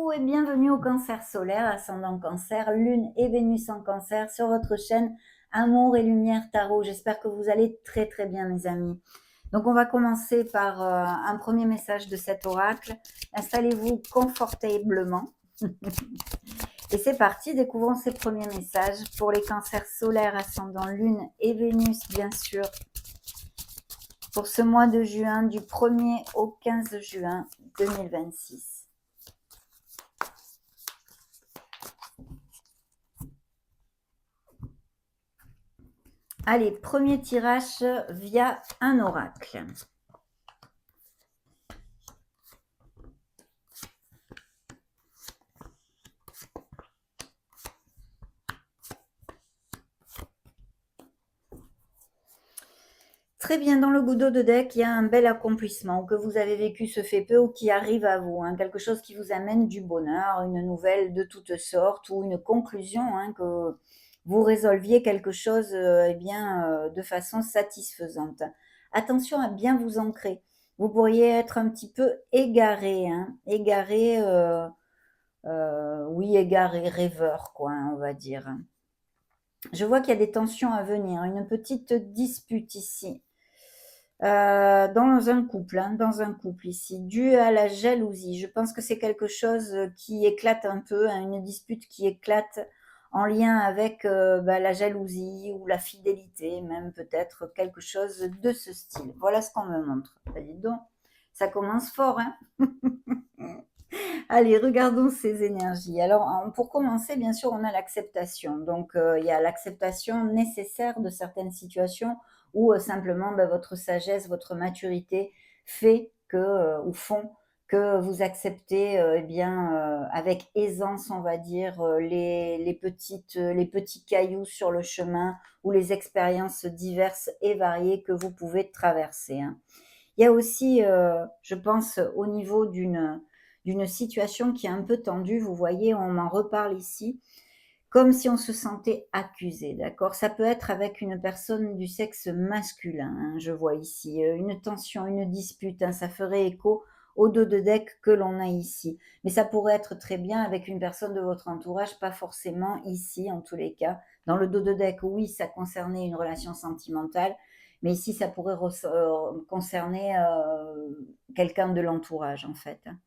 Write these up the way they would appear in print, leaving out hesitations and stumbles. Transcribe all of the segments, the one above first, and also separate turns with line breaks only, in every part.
Coucou et bienvenue au Cancer solaire, ascendant Cancer, Lune et Vénus en Cancer sur votre chaîne Amour et Lumière Tarot. J'espère que vous allez très très bien mes amis. Donc on va commencer par un premier message de cet oracle. Installez-vous confortablement. Et c'est parti, découvrons ces premiers messages pour les cancers solaires, ascendant Lune et Vénus bien sûr. Pour ce mois de juin, du 1er au 15 juin 2026. Allez, premier tirage via un oracle. Très bien, dans le goudo de deck, il y a un bel accomplissement, ou que vous avez vécu ce fait peu, ou qui arrive à vous, hein, quelque chose qui vous amène du bonheur, une nouvelle de toutes sortes, ou une conclusion, hein, que vous résolviez quelque chose de façon satisfaisante. Attention à bien vous ancrer. Vous pourriez être un petit peu égaré, hein, égaré, rêveur, quoi, hein, on va dire. Je vois qu'il y a des tensions à venir, une petite dispute ici. Dans un couple ici, dû à la jalousie. Je pense que c'est quelque chose qui éclate un peu, hein, une dispute qui éclate en lien avec la jalousie ou la fidélité, même peut-être quelque chose de ce style. Voilà ce qu'on me montre. Dis donc, ça commence fort, hein. Allez, regardons ces énergies. Alors, pour commencer, bien sûr, on a l'acceptation. Donc, il y a l'acceptation nécessaire de certaines situations où simplement votre sagesse, votre maturité fait que, ou font que vous acceptez avec aisance, on va dire, les petits cailloux sur le chemin ou les expériences diverses et variées que vous pouvez traverser, hein. Il y a aussi, je pense, au niveau d'une situation qui est un peu tendue, vous voyez, on m'en reparle ici, comme si on se sentait accusé, d'accord? Ça peut être avec une personne du sexe masculin, hein, je vois ici, une tension, une dispute, hein, ça ferait écho aux 2 de deck que l'on a ici. Mais ça pourrait être très bien avec une personne de votre entourage, pas forcément ici, en tous les cas. Dans le dos de deck, oui, ça concernait une relation sentimentale, mais ici, ça pourrait concerner quelqu'un de l'entourage, en fait, hein.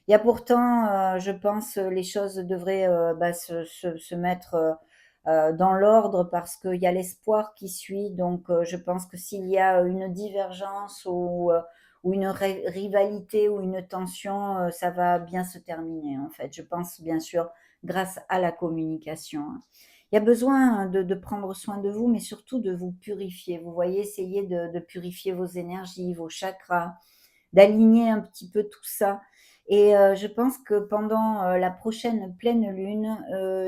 Il y a pourtant, je pense, les choses devraient se mettre dans l'ordre parce qu'il y a l'espoir qui suit. Donc, je pense que s'il y a une divergence ou une rivalité ou une tension, ça va bien se terminer, en fait. Je pense, bien sûr, grâce à la communication, hein. Il y a besoin de prendre soin de vous, mais surtout de vous purifier. Vous voyez, essayez de purifier vos énergies, vos chakras, d'aligner un petit peu tout ça. Et je pense que pendant la prochaine pleine lune,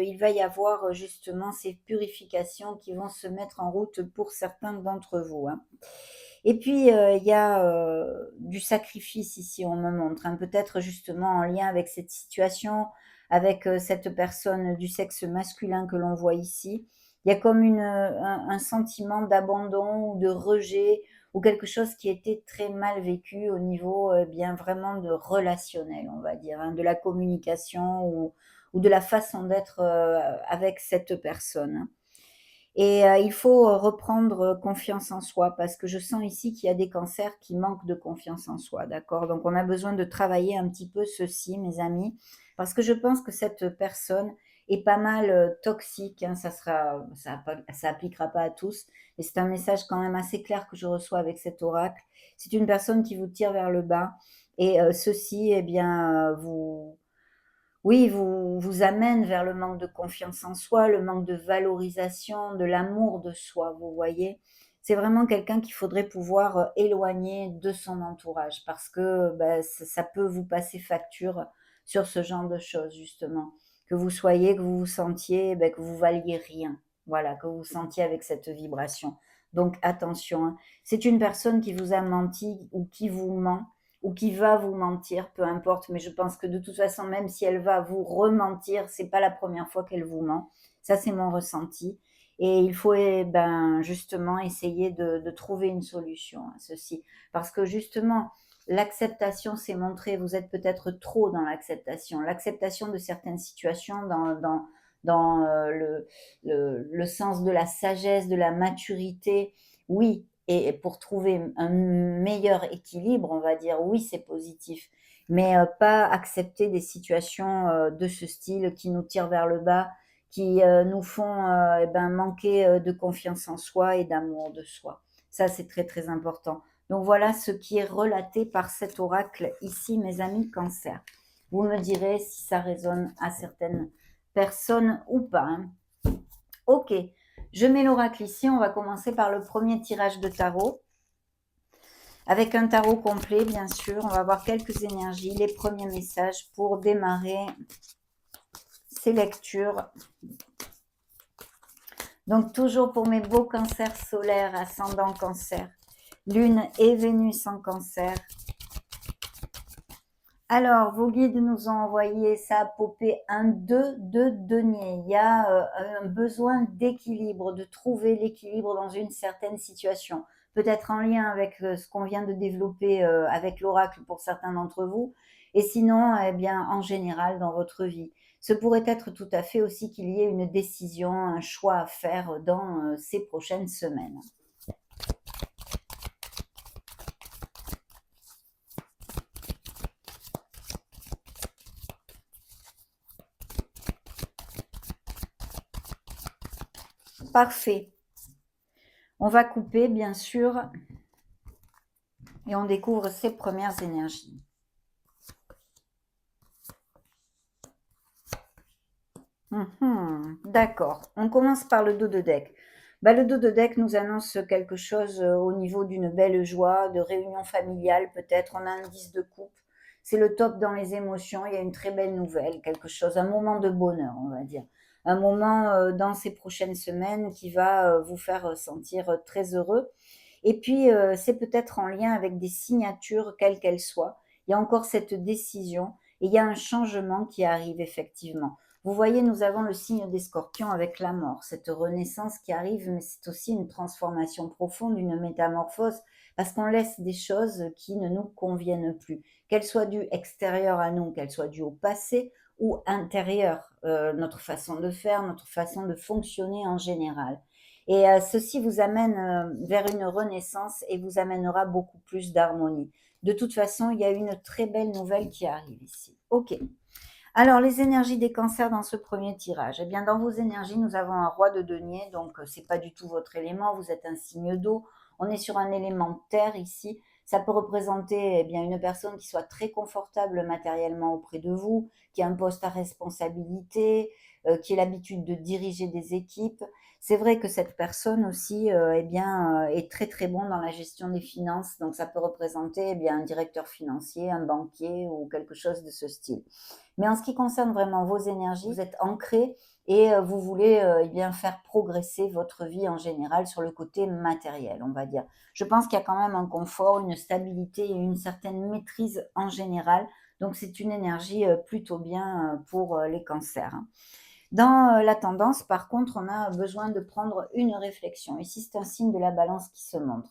il va y avoir justement ces purifications qui vont se mettre en route pour certains d'entre vous, hein. Et puis, il y a du sacrifice ici, on me montre, hein, peut-être justement en lien avec cette situation, avec cette personne du sexe masculin que l'on voit ici. Il y a comme un sentiment d'abandon ou de rejet ou quelque chose qui était très mal vécu au niveau bien vraiment de relationnel, on va dire, hein, de la communication ou de la façon d'être avec cette personne, hein. Et il faut reprendre confiance en soi parce que je sens ici qu'il y a des cancers qui manquent de confiance en soi, d'accord? Donc on a besoin de travailler un petit peu ceci, mes amis, parce que je pense que cette personne est pas mal, toxique, hein. Ça appliquera pas à tous, et c'est un message quand même assez clair que je reçois avec cet oracle. C'est une personne qui vous tire vers le bas et ceci, eh bien, vous amène vers le manque de confiance en soi, le manque de valorisation, de l'amour de soi, vous voyez? C'est vraiment quelqu'un qu'il faudrait pouvoir, éloigner de son entourage parce que, ça peut vous passer facture sur ce genre de choses justement. Que vous vous sentiez, que vous valiez rien. Voilà, que vous vous sentiez avec cette vibration. Donc attention, hein. C'est une personne qui vous a menti ou qui vous ment ou qui va vous mentir, peu importe, mais je pense que de toute façon, même si elle va vous rementir, c'est pas la première fois qu'elle vous ment. Ça, c'est mon ressenti. Et il faut justement essayer de trouver une solution à ceci. Parce que justement, l'acceptation s'est montrée, vous êtes peut-être trop dans l'acceptation de certaines situations dans le sens de la sagesse, de la maturité, oui, et pour trouver un meilleur équilibre, on va dire, oui, c'est positif, mais pas accepter des situations, de ce style qui nous tirent vers le bas, qui, nous font, et ben, manquer, de confiance en soi et d'amour de soi. Ça, c'est très, très important. Donc voilà ce qui est relaté par cet oracle ici, mes amis Cancer. Vous me direz si ça résonne à certaines personnes ou pas, hein. OK, je mets l'oracle ici. On va commencer par le premier tirage de tarot. Avec un tarot complet, bien sûr. On va voir quelques énergies, les premiers messages pour démarrer ces lectures. Donc, toujours pour mes beaux cancers solaires, ascendant cancer, lune et Vénus en cancer. Alors, vos guides nous ont envoyé, ça a popé un 2 de denier. Il y a un besoin d'équilibre, de trouver l'équilibre dans une certaine situation. Peut-être en lien avec ce qu'on vient de développer avec l'oracle pour certains d'entre vous. Et sinon, eh bien, en général, dans votre vie. Ce pourrait être tout à fait aussi qu'il y ait une décision, un choix à faire dans ces prochaines semaines. Parfait. On va couper, bien sûr, et on découvre ces premières énergies. D'accord. On commence par le dos de deck. Bah, le dos de deck nous annonce quelque chose au niveau d'une belle joie, de réunion familiale peut-être. On a un 10 de coupe. C'est le top dans les émotions. Il y a une très belle nouvelle, quelque chose, un moment de bonheur, on va dire. Un moment dans ces prochaines semaines qui va vous faire sentir très heureux. Et puis, c'est peut-être en lien avec des signatures, quelles qu'elles soient. Il y a encore cette décision et il y a un changement qui arrive effectivement. Vous voyez, nous avons le signe des scorpions avec la mort, cette renaissance qui arrive, mais c'est aussi une transformation profonde, une métamorphose, parce qu'on laisse des choses qui ne nous conviennent plus, qu'elles soient dues extérieures à nous, qu'elles soient dues au passé ou intérieures, notre façon de faire, notre façon de fonctionner en général. Et ceci vous amène vers une renaissance et vous amènera beaucoup plus d'harmonie. De toute façon, il y a une très belle nouvelle qui arrive ici. OK. Alors, les énergies des cancers dans ce premier tirage. Eh bien, dans vos énergies, nous avons un roi de denier, donc c'est pas du tout votre élément, vous êtes un signe d'eau. On est sur un élément terre ici. Ça peut représenter eh bien, une personne qui soit très confortable matériellement auprès de vous, qui a un poste à responsabilité, qui a l'habitude de diriger des équipes. C'est vrai que cette personne aussi eh bien, est très très bon dans la gestion des finances, donc ça peut représenter eh bien, un directeur financier, un banquier ou quelque chose de ce style. Mais en ce qui concerne vraiment vos énergies, vous êtes ancré et vous voulez eh bien, faire progresser votre vie en général sur le côté matériel, on va dire. Je pense qu'il y a quand même un confort, une stabilité et une certaine maîtrise en général. Donc c'est une énergie plutôt bien pour les cancers, hein. Dans la tendance, par contre, on a besoin de prendre une réflexion. Ici, c'est un signe de la balance qui se montre.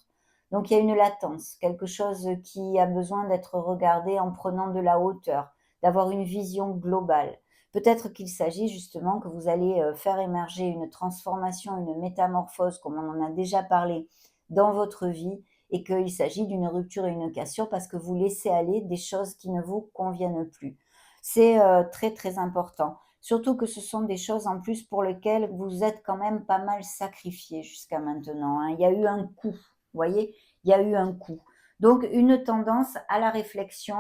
Donc, il y a une latence, quelque chose qui a besoin d'être regardé en prenant de la hauteur, d'avoir une vision globale. Peut-être qu'il s'agit justement que vous allez faire émerger une transformation, une métamorphose, comme on en a déjà parlé, dans votre vie, et qu'il s'agit d'une rupture et une cassure parce que vous laissez aller des choses qui ne vous conviennent plus. C'est très, très important. Surtout que ce sont des choses en plus pour lesquelles vous êtes quand même pas mal sacrifié jusqu'à maintenant, hein. Il y a eu un coût, vous voyez? Il y a eu un coût. Donc une tendance à la réflexion,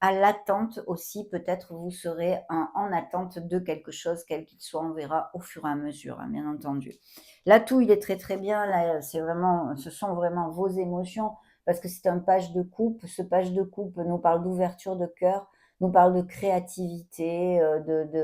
à l'attente aussi, peut-être vous serez en attente de quelque chose, quel qu'il soit, on verra au fur et à mesure, hein, bien entendu. L'atout, il est très, très bien, là, c'est vraiment ce sont vraiment vos émotions parce que c'est un page de coupe. Ce page de coupe nous parle d'ouverture de cœur, nous parle de créativité,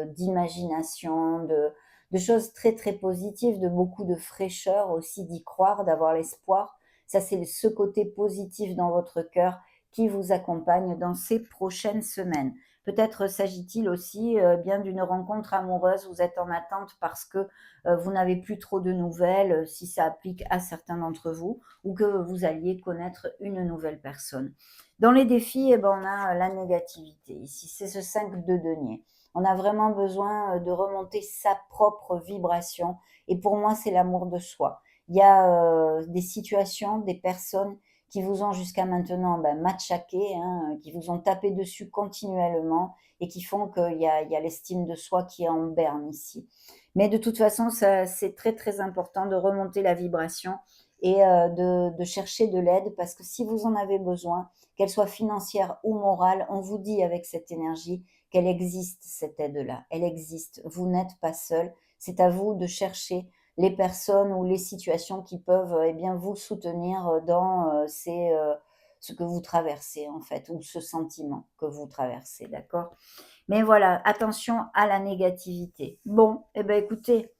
d'imagination, de choses très, très positives, de beaucoup de fraîcheur aussi, d'y croire, d'avoir l'espoir. Ça, c'est ce côté positif dans votre cœur qui vous accompagne dans ces prochaines semaines. Peut-être s'agit-il aussi bien d'une rencontre amoureuse, vous êtes en attente parce que vous n'avez plus trop de nouvelles, si ça applique à certains d'entre vous, ou que vous alliez connaître une nouvelle personne. Dans les défis, eh ben, on a la négativité. Ici, c'est ce 5 de denier. On a vraiment besoin de remonter sa propre vibration. Et pour moi, c'est l'amour de soi. Il y a des situations, des personnes qui vous ont jusqu'à maintenant matraqué, hein, qui vous ont tapé dessus continuellement et qui font qu'il y a l'estime de soi qui est en berne ici. Mais de toute façon, c'est très très important de remonter la vibration et de chercher de l'aide parce que si vous en avez besoin, qu'elle soit financière ou morale, on vous dit avec cette énergie qu'elle existe, cette aide-là. Elle existe. Vous n'êtes pas seul. C'est à vous de chercher les personnes ou les situations qui peuvent eh bien, vous soutenir dans ce que vous traversez, en fait, ou ce sentiment que vous traversez, d'accord? Mais voilà, attention à la négativité. Bon, eh bien, écoutez,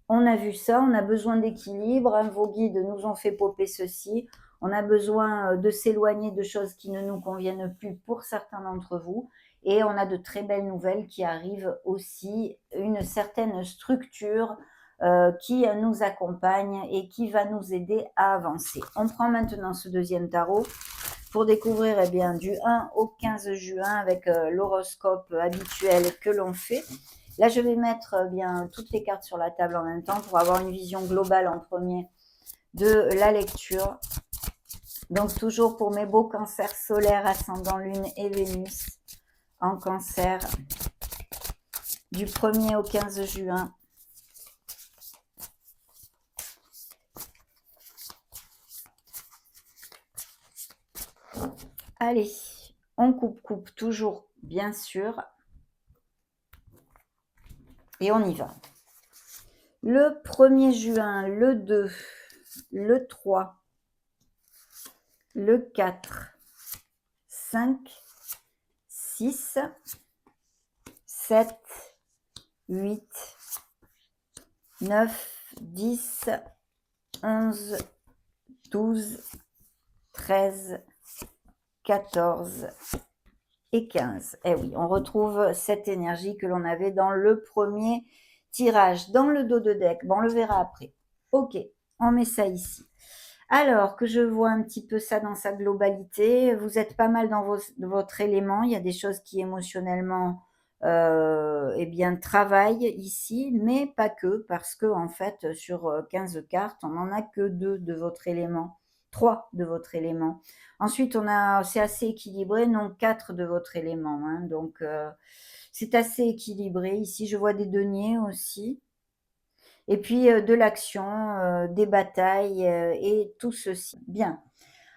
on a vu ça, on a besoin d'équilibre, hein, vos guides nous ont fait popper ceci, on a besoin de s'éloigner de choses qui ne nous conviennent plus pour certains d'entre vous, et on a de très belles nouvelles qui arrivent aussi, une certaine structure qui nous accompagne et qui va nous aider à avancer. On prend maintenant ce deuxième tarot pour découvrir eh bien, du 1 au 15 juin avec l'horoscope habituel que l'on fait. Là, je vais mettre bien toutes les cartes sur la table en même temps pour avoir une vision globale en premier de la lecture. Donc, toujours pour mes beaux cancers solaires, ascendant Lune et Vénus en cancer, du 1er au 15 juin. Allez, on coupe toujours, bien sûr. Et on y va. Le 1er juin, le 2, le 3, le 4, 5, 6, 7, 8, 9, 10, 11, 12, 13, 14 et 15. Eh oui, on retrouve cette énergie que l'on avait dans le premier tirage. Dans le dos de deck, bon, on le verra après. Ok, on met ça ici. Alors que je vois un petit peu ça dans sa globalité, vous êtes pas mal dans votre élément. Il y a des choses qui émotionnellement eh bien, travaillent ici, mais pas que, parce que en fait, sur 15 cartes, on n'en a que 2 de votre élément, 3 de votre élément. Ensuite, c'est assez équilibré, non 4 de votre élément. Hein, donc, c'est assez équilibré. Ici, je vois des deniers aussi. Et puis de l'action, des batailles et tout ceci. Bien.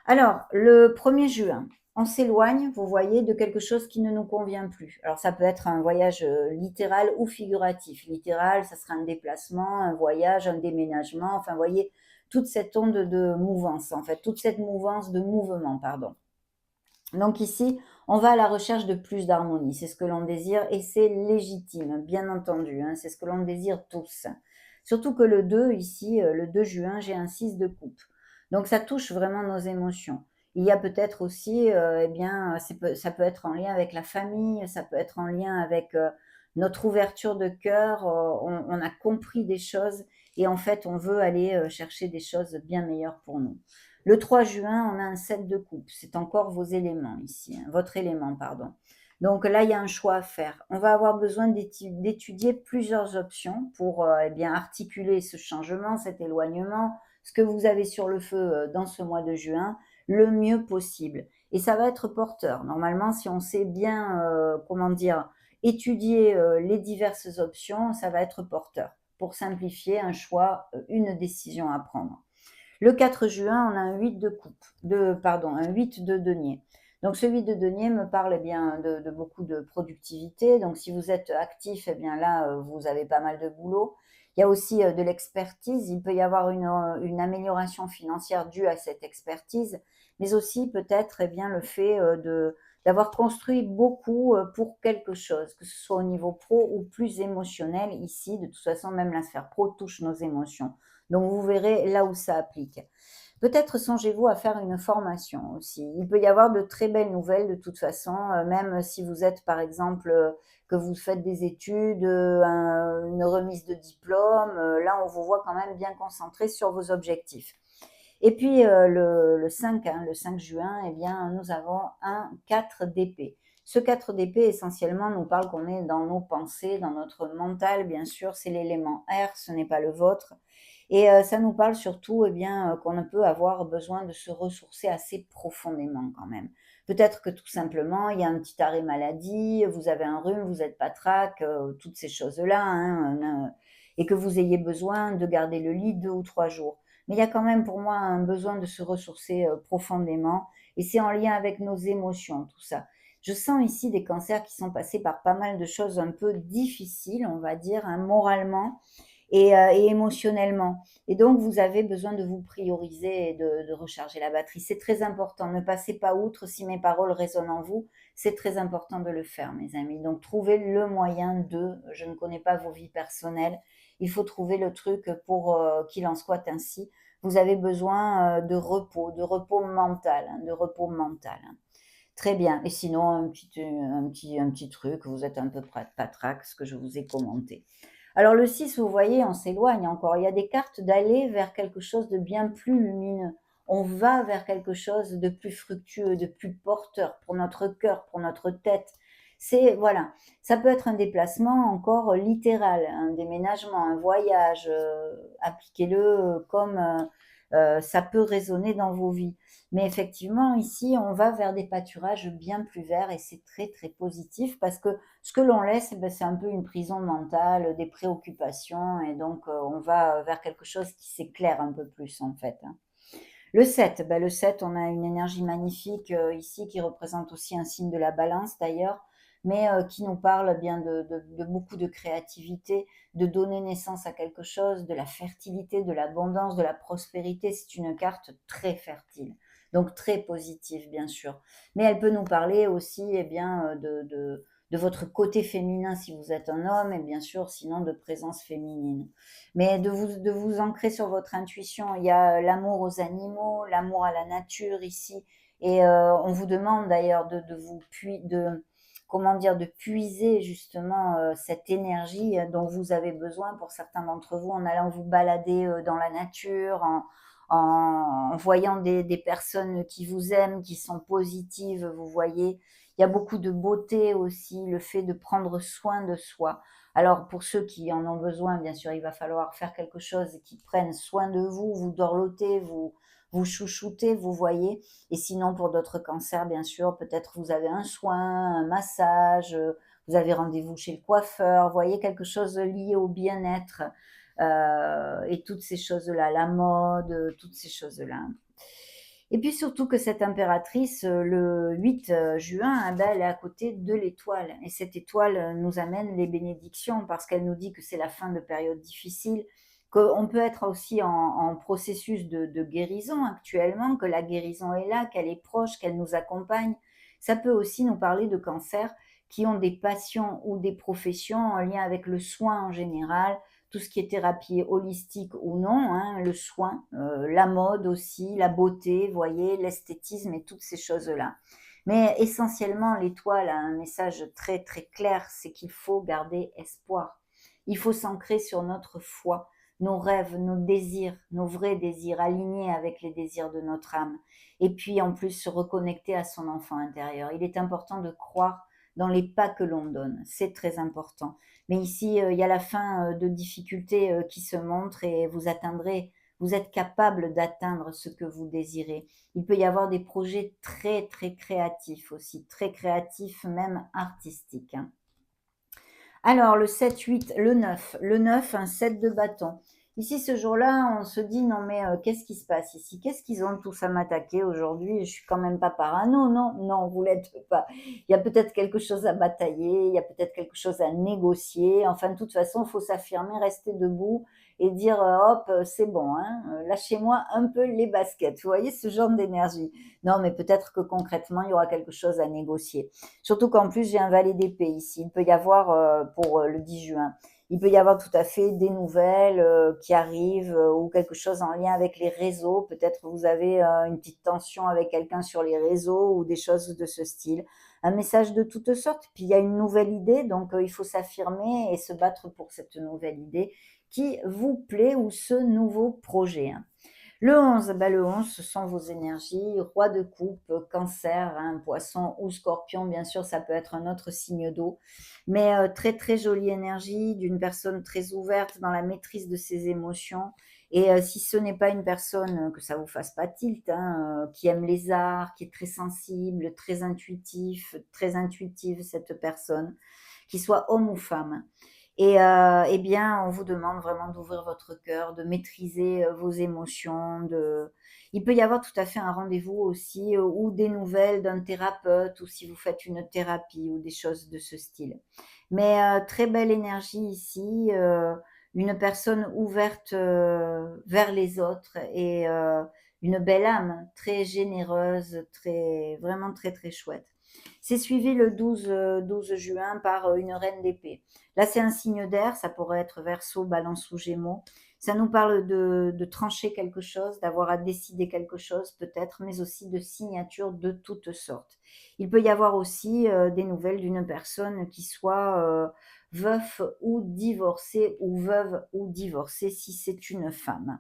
Alors, le 1er juin, on s'éloigne, vous voyez, de quelque chose qui ne nous convient plus. Alors, ça peut être un voyage littéral ou figuratif. Littéral, ça sera un déplacement, un voyage, un déménagement. Enfin, vous voyez, toute cette onde de mouvance, en fait, toute cette mouvance de mouvement, pardon. Donc ici, on va à la recherche de plus d'harmonie. C'est ce que l'on désire et c'est légitime, bien entendu. Hein, c'est ce que l'on désire tous. Surtout que le 2, ici, le 2 juin, j'ai un 6 de coupe. Donc ça touche vraiment nos émotions. Il y a peut-être aussi, eh bien, ça peut être en lien avec la famille, ça peut être en lien avec notre ouverture de cœur. On a compris des choses et en fait, on veut aller chercher des choses bien meilleures pour nous. Le 3 juin, on a un 7 de coupe. C'est encore vos éléments ici, hein, votre élément, pardon. Donc là, il y a un choix à faire. On va avoir besoin d'étudier plusieurs options pour eh bien, articuler ce changement, cet éloignement, ce que vous avez sur le feu dans ce mois de juin, le mieux possible. Et ça va être porteur. Normalement, si on sait bien, comment dire, étudier les diverses options, ça va être porteur pour simplifier un choix, une décision à prendre. Le 4 juin, on a un 8 de coupe, un 8 de denier. Donc ce 8 de denier me parle eh bien de beaucoup de productivité. Donc si vous êtes actif, eh bien là, vous avez pas mal de boulot. Il y a aussi de l'expertise. Il peut y avoir une amélioration financière due à cette expertise, mais aussi peut-être eh bien le fait d'avoir construit beaucoup pour quelque chose, que ce soit au niveau pro ou plus émotionnel. Ici, de toute façon, même la sphère pro touche nos émotions. Donc, vous verrez là où ça applique. Peut-être songez-vous à faire une formation aussi. Il peut y avoir de très belles nouvelles de toute façon, même si vous êtes par exemple, que vous faites des études, une remise de diplôme, là on vous voit quand même bien concentré sur vos objectifs. Et puis le 5, hein, le 5 juin, eh bien, nous avons un 4 d'épée. Ce 4 d'épée, essentiellement, nous parle qu'on est dans nos pensées, dans notre mental, bien sûr, c'est l'élément air, ce n'est pas le vôtre. Et ça nous parle surtout, eh bien, qu'on peut avoir besoin de se ressourcer assez profondément quand même. Peut-être que tout simplement, il y a un petit arrêt maladie, vous avez un rhume, vous êtes patraque, toutes ces choses-là, hein, et que vous ayez besoin de garder le lit 2 ou 3 jours. Mais il y a quand même pour moi un besoin de se ressourcer profondément, et c'est en lien avec nos émotions, tout ça. Je sens ici des cancers qui sont passés par pas mal de choses un peu difficiles, on va dire, hein, moralement et émotionnellement. Et donc, vous avez besoin de vous prioriser et de recharger la batterie. C'est très important. Ne passez pas outre si mes paroles résonnent en vous. C'est très important de le faire, mes amis. Donc, trouvez le moyen de, je ne connais pas vos vies personnelles, il faut trouver le truc pour qu'il en soit ainsi. Vous avez besoin de repos mental, hein, de repos mental, hein. Très bien. Et sinon, un petit truc, vous êtes un peu patraque, ce que je vous ai commenté. Alors le 6, vous voyez, on s'éloigne encore. Il y a des cartes d'aller vers quelque chose de bien plus lumineux. On va vers quelque chose de plus fructueux, de plus porteur pour notre cœur, pour notre tête. C'est, voilà, ça peut être un déplacement encore littéral, un déménagement, un voyage. Appliquez-le comme ça peut résonner dans vos vies. Mais effectivement, ici, on va vers des pâturages bien plus verts et c'est très, très positif parce que ce que l'on laisse, ben, c'est un peu une prison mentale, des préoccupations et donc on va vers quelque chose qui s'éclaire un peu plus en fait, hein. Le 7, ben, le 7, on a une énergie magnifique ici qui représente aussi un signe de la balance d'ailleurs, mais qui nous parle bien de beaucoup de créativité, de donner naissance à quelque chose, de la fertilité, de l'abondance, de la prospérité. C'est une carte très fertile, donc très positive bien sûr. Mais elle peut nous parler aussi eh bien, de votre côté féminin si vous êtes un homme et bien sûr sinon de présence féminine. Mais de vous ancrer sur votre intuition. Il y a l'amour aux animaux, l'amour à la nature ici. Et on vous demande d'ailleurs comment dire, de puiser justement cette énergie dont vous avez besoin pour certains d'entre vous en allant vous balader dans la nature, en voyant des personnes qui vous aiment, qui sont positives, vous voyez. Il y a beaucoup de beauté aussi, le fait de prendre soin de soi. Alors pour ceux qui en ont besoin, bien sûr, il va falloir faire quelque chose qui prenne soin de vous, vous dorlotez, vous chouchoutez, vous voyez. Et sinon, pour d'autres cancers, bien sûr, peut-être vous avez un soin, un massage, vous avez rendez-vous chez le coiffeur, vous voyez, quelque chose lié au bien-être et toutes ces choses-là, la mode, toutes ces choses-là. Et puis surtout que cette impératrice, le 8 juin, eh ben, elle est à côté de l'étoile. Et cette étoile nous amène les bénédictions parce qu'elle nous dit que c'est la fin de période difficile, qu'on peut être aussi en processus de guérison actuellement, que la guérison est là, qu'elle est proche, qu'elle nous accompagne. Ça peut aussi nous parler de cancers qui ont des passions ou des professions en lien avec le soin en général, tout ce qui est thérapie holistique ou non, hein, le soin, la mode aussi, la beauté, vous voyez, l'esthétisme et toutes ces choses-là. Mais essentiellement, l'étoile a un message très très clair, c'est qu'il faut garder espoir. Il faut s'ancrer sur notre foi, nos rêves, nos désirs, nos vrais désirs, alignés avec les désirs de notre âme. Et puis en plus se reconnecter à son enfant intérieur. Il est important de croire dans les pas que l'on donne, c'est très important. Mais ici, il y a la fin de difficultés qui se montre et vous êtes capable d'atteindre ce que vous désirez. Il peut y avoir des projets très, très créatifs aussi, très créatifs, même artistiques, hein. Alors, le 7, 8, le 9. Le 9, un 7 de bâton. Ici, ce jour-là, on se dit, non mais qu'est-ce qui se passe ici? Qu'est-ce qu'ils ont tous à m'attaquer aujourd'hui? Je suis quand même pas parano, non, non, vous l'êtes pas. Il y a peut-être quelque chose à batailler, il y a peut-être quelque chose à négocier. Enfin, de toute façon, il faut s'affirmer, rester debout et dire, hop, c'est bon, hein, lâchez-moi un peu les baskets. Vous voyez ce genre d'énergie? Non, mais peut-être que concrètement, il y aura quelque chose à négocier. Surtout qu'en plus, j'ai un valet d'épée ici. Il peut y avoir, pour le 10 juin, il peut y avoir tout à fait des nouvelles qui arrivent ou quelque chose en lien avec les réseaux. Peut-être vous avez une petite tension avec quelqu'un sur les réseaux ou des choses de ce style. Un message de toutes sortes. Puis il y a une nouvelle idée, donc il faut s'affirmer et se battre pour cette nouvelle idée qui vous plaît ou ce nouveau projet, hein. Le 11, bah, le 11, ce sont vos énergies, roi de coupe, cancer, hein, poisson ou scorpion, bien sûr, ça peut être un autre signe d'eau. Mais très, très jolie énergie d'une personne très ouverte dans la maîtrise de ses émotions. Et si ce n'est pas une personne, que ça vous fasse pas tilt, hein, qui aime les arts, qui est très sensible, très intuitive cette personne, qu'il soit homme ou femme. Et bien, on vous demande vraiment d'ouvrir votre cœur, de maîtriser, vos émotions, de il peut y avoir tout à fait un rendez-vous aussi, ou des nouvelles d'un thérapeute ou si vous faites une thérapie ou des choses de ce style. Mais, très belle énergie ici, une personne ouverte, vers les autres et une belle âme, très généreuse, très vraiment très, très chouette. C'est suivi le 12 juin par, une reine d'épée. Là, c'est un signe d'air, ça pourrait être Verseau, Balance ou Gémeaux. Ça nous parle de trancher quelque chose, d'avoir à décider quelque chose peut-être, mais aussi de signatures de toutes sortes. Il peut y avoir aussi, des nouvelles d'une personne qui soit, veuf ou divorcé ou veuve ou divorcée si c'est une femme.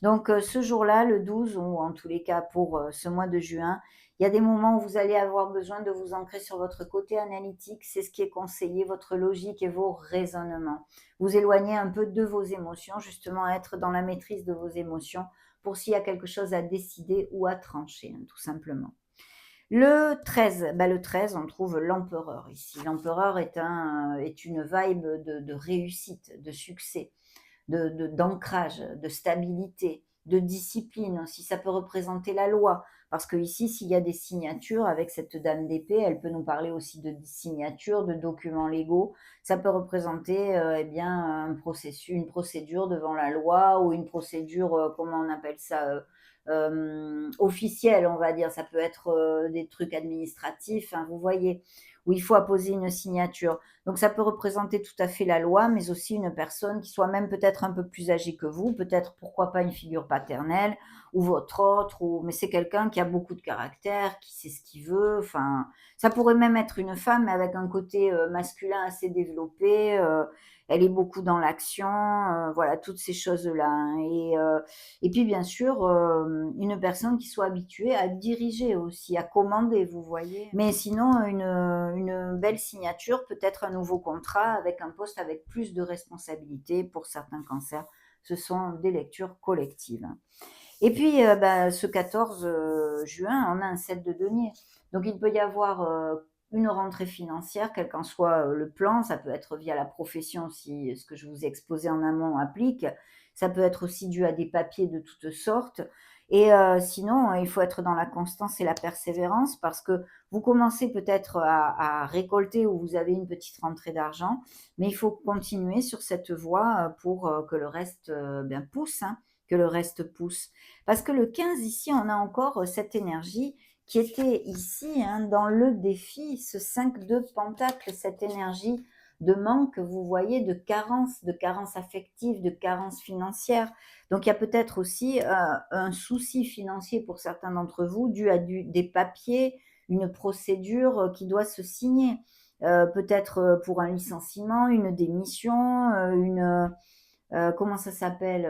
Donc, ce jour-là, le 12 ou en tous les cas pour, ce mois de juin, il y a des moments où vous allez avoir besoin de vous ancrer sur votre côté analytique, c'est ce qui est conseillé, votre logique et vos raisonnements. Vous éloigner un peu de vos émotions, justement être dans la maîtrise de vos émotions pour s'il y a quelque chose à décider ou à trancher, hein, tout simplement. Le 13, bah, le 13, on trouve l'empereur ici. L'empereur est une vibe de réussite, de succès, d'ancrage, de stabilité, de discipline aussi. Ça peut représenter la loi. Parce que ici, s'il y a des signatures avec cette dame d'épée, elle peut nous parler aussi de signatures, de documents légaux. Ça peut représenter eh bien, un processus, une procédure devant la loi ou une procédure, comment on appelle ça, officielle, on va dire. Ça peut être des trucs administratifs, hein, vous voyez, où il faut apposer une signature. Donc ça peut représenter tout à fait la loi, mais aussi une personne qui soit même peut-être un peu plus âgée que vous, peut-être pourquoi pas une figure paternelle ou votre autre, ou mais c'est quelqu'un qui a beaucoup de caractère, qui sait ce qu'il veut. Enfin, ça pourrait même être une femme, mais avec un côté masculin assez développé. Elle est beaucoup dans l'action, voilà, toutes ces choses-là, hein. Et puis bien sûr, une personne qui soit habituée à diriger aussi, à commander, vous voyez? Mais sinon, une belle signature, peut-être un nouveau contrat avec un poste avec plus de responsabilités pour certains cancers. Ce sont des lectures collectives. Et puis, bah, ce 14 juin, on a un 7 de denier. Donc il peut y avoir, une rentrée financière, quel qu'en soit, le plan. Ça peut être via la profession si ce que je vous ai exposé en amont applique. Ça peut être aussi dû à des papiers de toutes sortes et sinon, il faut être dans la constance et la persévérance parce que vous commencez peut-être à récolter ou vous avez une petite rentrée d'argent, mais il faut continuer sur cette voie, pour, que le reste, bien pousse, hein, que le reste pousse. Parce que le 15 ici, on a encore cette énergie qui était ici, hein, dans le défi, ce 5 de pentacle, cette énergie de manque, vous voyez, de carence affective, de carence financière. Donc il y a peut-être aussi un souci financier pour certains d'entre vous dû à des papiers, une procédure qui doit se signer. Peut-être pour un licenciement, une démission, comment ça s'appelle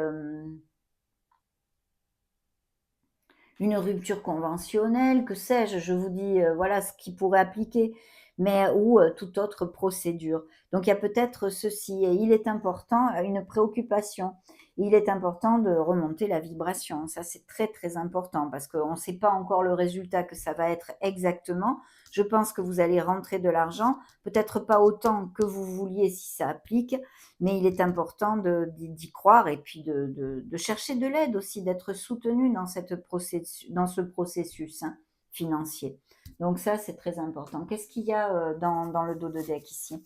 une rupture conventionnelle, que sais-je, je vous dis, voilà ce qui pourrait appliquer, mais ou toute autre procédure. Donc il y a peut-être ceci et il est important, une préoccupation. Il est important de remonter la vibration. Ça, c'est très, très important parce qu'on ne sait pas encore le résultat que ça va être exactement. Je pense que vous allez rentrer de l'argent, peut-être pas autant que vous vouliez si ça applique, mais il est important d'y croire et puis de chercher de l'aide aussi, d'être soutenu dans, dans ce processus hein, financier. Donc ça, c'est très important. Qu'est-ce qu'il y a dans le dos de deck ici?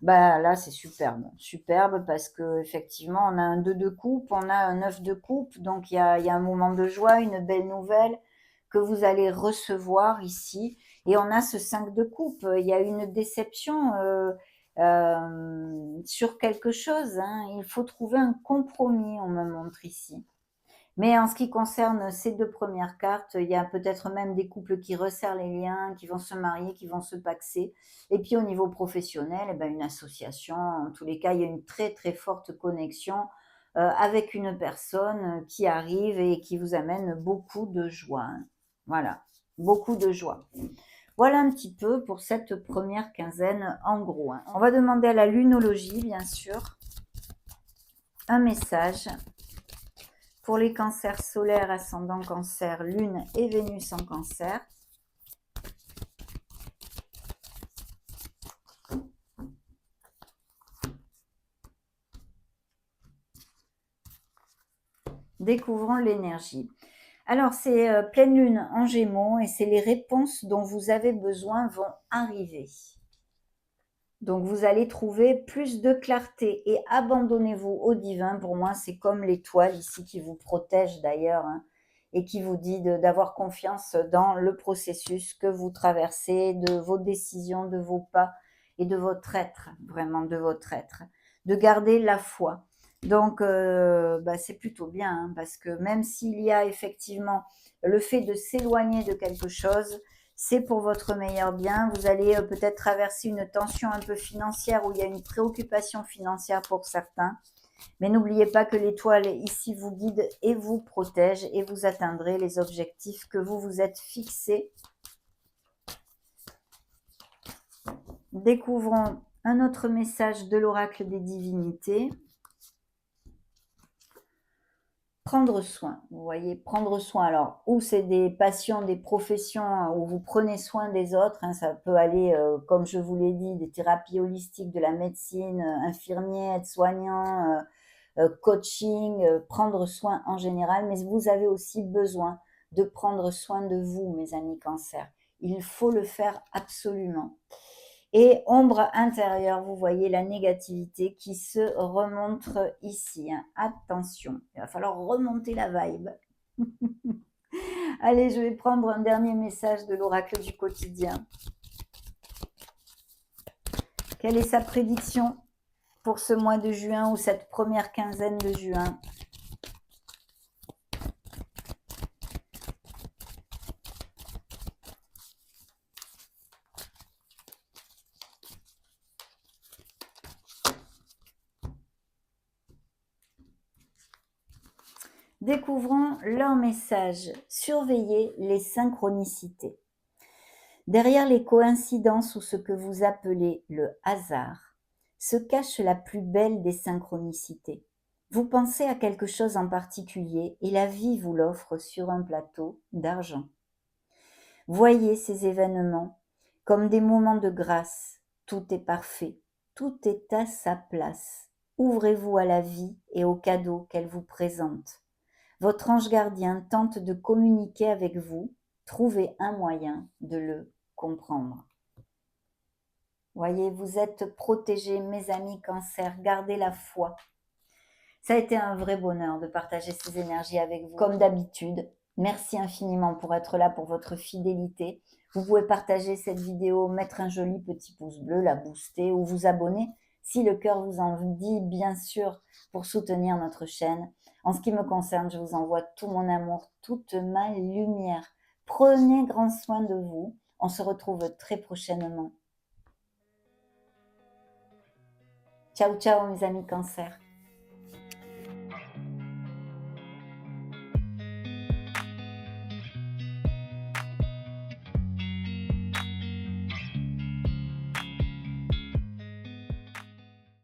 Bah là, c'est superbe. Superbe parce que effectivement, on a un 2 de coupe, on a un 9 de coupe, donc il y a un moment de joie, une belle nouvelle que vous allez recevoir ici. Et on a ce 5 de coupe. Il y a une déception sur quelque chose, hein. Il faut trouver un compromis, on me montre ici. Mais en ce qui concerne ces 2 premières cartes, il y a peut-être même des couples qui resserrent les liens, qui vont se marier, qui vont se paxer. Et puis au niveau professionnel, eh ben, une association, en tous les cas, il y a une très, très forte connexion, avec une personne qui arrive et qui vous amène beaucoup de joie, hein. Voilà, beaucoup de joie. Voilà un petit peu pour cette première quinzaine en gros, hein. On va demander à la lunologie, bien sûr, un message pour les cancers solaires, ascendant cancer, lune et Vénus en cancer. Découvrons l'énergie. Alors, c'est pleine lune en Gémeaux et c'est les réponses dont vous avez besoin vont arriver. Donc, vous allez trouver plus de clarté et abandonnez-vous au divin. Pour moi, c'est comme l'étoile ici qui vous protège d'ailleurs, hein, et qui vous dit d'avoir confiance dans le processus que vous traversez, de vos décisions, de vos pas et de votre être, vraiment de votre être. De garder la foi. Donc, c'est plutôt bien, hein, parce que même s'il y a effectivement le fait de s'éloigner de quelque chose, c'est pour votre meilleur bien. Vous allez peut-être traverser une tension un peu financière où il y a une préoccupation financière pour certains. Mais n'oubliez pas que l'étoile ici vous guide et vous protège et vous atteindrez les objectifs que vous vous êtes fixés. Découvrons un autre message de l'oracle des divinités. Prendre soin, vous voyez, prendre soin. Alors, ou c'est des passions, des professions où vous prenez soin des autres, hein, ça peut aller, comme je vous l'ai dit, des thérapies holistiques, de la médecine, infirmier, aide-soignant, coaching, prendre soin en général, mais vous avez aussi besoin de prendre soin de vous, mes amis cancer. Il faut le faire absolument. Et ombre intérieure, vous voyez la négativité qui se remontre ici, hein. Attention, il va falloir remonter la vibe. Allez, je vais prendre un dernier message de l'oracle du quotidien. Quelle est sa prédiction pour ce mois de juin ou cette première quinzaine de juin? Découvrons leur message. Surveillez les synchronicités. Derrière les coïncidences ou ce que vous appelez le hasard, se cache la plus belle des synchronicités. Vous pensez à quelque chose en particulier et la vie vous l'offre sur un plateau d'argent. Voyez ces événements comme des moments de grâce. Tout est parfait, tout est à sa place. Ouvrez-vous à la vie et aux cadeaux qu'elle vous présente. Votre ange gardien tente de communiquer avec vous. Trouvez un moyen de le comprendre. Voyez, vous êtes protégés, mes amis cancer. Gardez la foi. Ça a été un vrai bonheur de partager ces énergies avec vous. Comme d'habitude, merci infiniment pour être là, pour votre fidélité. Vous pouvez partager cette vidéo, mettre un joli petit pouce bleu, la booster ou vous abonner si le cœur vous en dit, bien sûr, pour soutenir notre chaîne. En ce qui me concerne, je vous envoie tout mon amour, toute ma lumière. Prenez grand soin de vous. On se retrouve très prochainement. Ciao, ciao mes amis cancer.